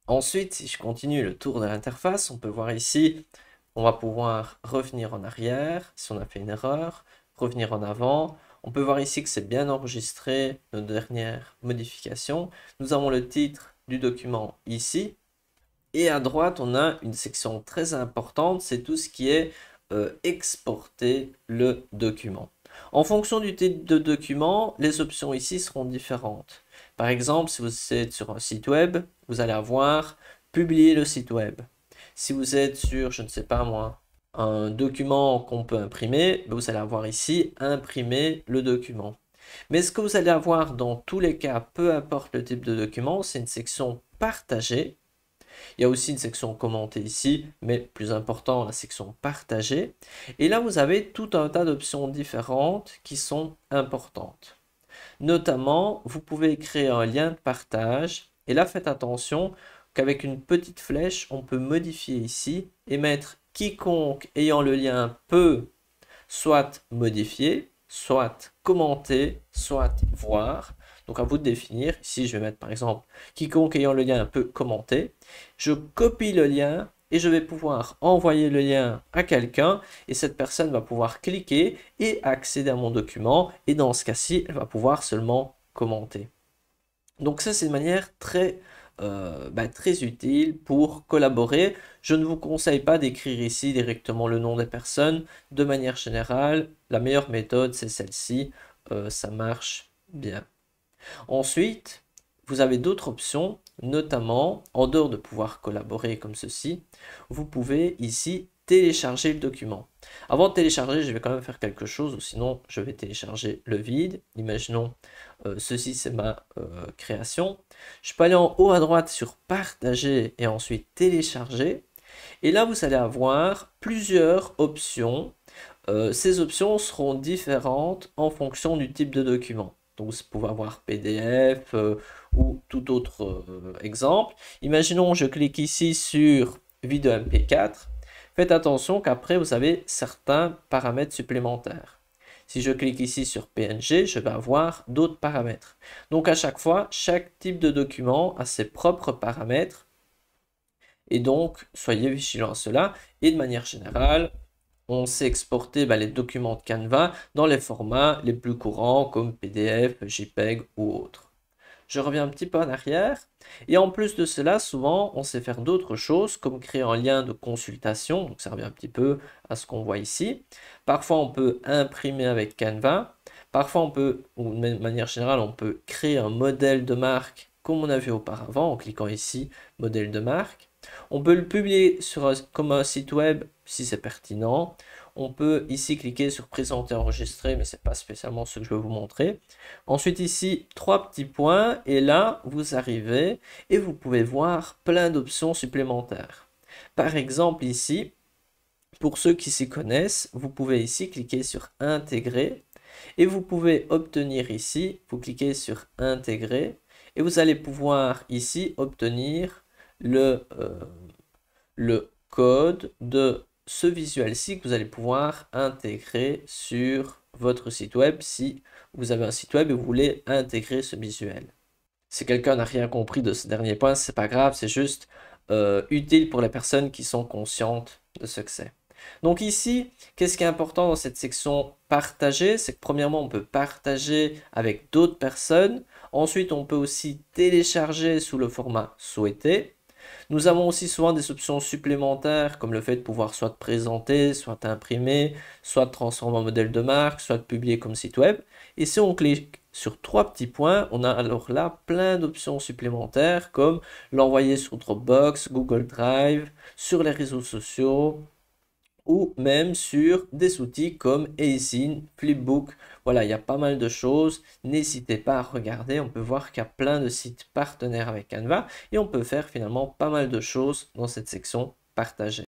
Ensuite, si je continue le tour de l'interface, on peut voir ici, on va pouvoir revenir en arrière, si on a fait une erreur, revenir en avant. On peut voir ici que c'est bien enregistré nos dernières modifications. Nous avons le titre du document ici. Et à droite, on a une section très importante, c'est tout ce qui est exporter le document. En fonction du type de document, les options ici seront différentes. Par exemple, si vous êtes sur un site web, vous allez avoir publier le site web. Si vous êtes sur, je ne sais pas moi, un document qu'on peut imprimer, vous allez avoir ici imprimer le document. Mais ce que vous allez avoir dans tous les cas, peu importe le type de document, c'est une section partagée. Il y a aussi une section commenter ici, mais plus important, la section partager. Et là, vous avez tout un tas d'options différentes qui sont importantes. Notamment, vous pouvez créer un lien de partage. Et là, faites attention qu'avec une petite flèche, on peut modifier ici et mettre quiconque ayant le lien peut soit modifier, soit commenter, soit voir. Donc à vous de définir. Ici, je vais mettre par exemple quiconque ayant le lien peut commenter. Je copie le lien et je vais pouvoir envoyer le lien à quelqu'un et cette personne va pouvoir cliquer et accéder à mon document et dans ce cas-ci, elle va pouvoir seulement commenter. Donc ça, c'est une manière très utile pour collaborer. Je ne vous conseille pas d'écrire ici directement le nom des personnes. De manière générale, la meilleure méthode, c'est celle-ci. Ça marche bien. Ensuite, vous avez d'autres options, notamment, en dehors de pouvoir collaborer comme ceci, vous pouvez ici télécharger le document. Avant de télécharger, je vais quand même faire quelque chose, ou sinon je vais télécharger le vide. Imaginons, ceci c'est ma création. Je peux aller en haut à droite sur partager et ensuite télécharger. Et là, vous allez avoir plusieurs options. Ces options seront différentes en fonction du type de document. Donc, vous pouvez avoir PDF ou tout autre exemple. Imaginons, je clique ici sur vidéo MP4. Faites attention qu'après, vous avez certains paramètres supplémentaires. Si je clique ici sur PNG, je vais avoir d'autres paramètres. Donc, à chaque fois, chaque type de document a ses propres paramètres. Et donc, soyez vigilants à cela. Et de manière générale, on sait exporter les documents de Canva dans les formats les plus courants comme PDF, JPEG ou autres. Je reviens un petit peu en arrière. Et en plus de cela, souvent, on sait faire d'autres choses comme créer un lien de consultation. Donc, ça revient un petit peu à ce qu'on voit ici. Parfois, on peut imprimer avec Canva. Parfois, on peut, ou de manière générale, on peut créer un modèle de marque comme on a vu auparavant en cliquant ici, modèle de marque. On peut le publier comme un site web si c'est pertinent. On peut ici cliquer sur présenter, enregistrer, mais ce n'est pas spécialement ce que je vais vous montrer. Ensuite ici, 3 petits points et là, vous arrivez et vous pouvez voir plein d'options supplémentaires. Par exemple ici, pour ceux qui s'y connaissent, vous pouvez ici cliquer sur intégrer et vous pouvez obtenir ici, vous cliquez sur intégrer et vous allez pouvoir ici obtenir le code de ce visuel-ci que vous allez pouvoir intégrer sur votre site web si vous avez un site web et vous voulez intégrer ce visuel. Si quelqu'un n'a rien compris de ce dernier point, c'est pas grave, c'est juste utile pour les personnes qui sont conscientes de ce que c'est. Donc ici, qu'est-ce qui est important dans cette section partager? C'est que premièrement, on peut partager avec d'autres personnes. Ensuite, on peut aussi télécharger sous le format souhaité. Nous avons aussi souvent des options supplémentaires comme le fait de pouvoir soit présenter, soit imprimer, soit transformer en modèle de marque, soit publier comme site web. Et si on clique sur 3 petits points, on a alors là plein d'options supplémentaires comme l'envoyer sur Dropbox, Google Drive, sur les réseaux sociaux, ou même sur des outils comme Aisin, Flipbook. Voilà, il y a pas mal de choses. N'hésitez pas à regarder. On peut voir qu'il y a plein de sites partenaires avec Canva et on peut faire finalement pas mal de choses dans cette section partagée.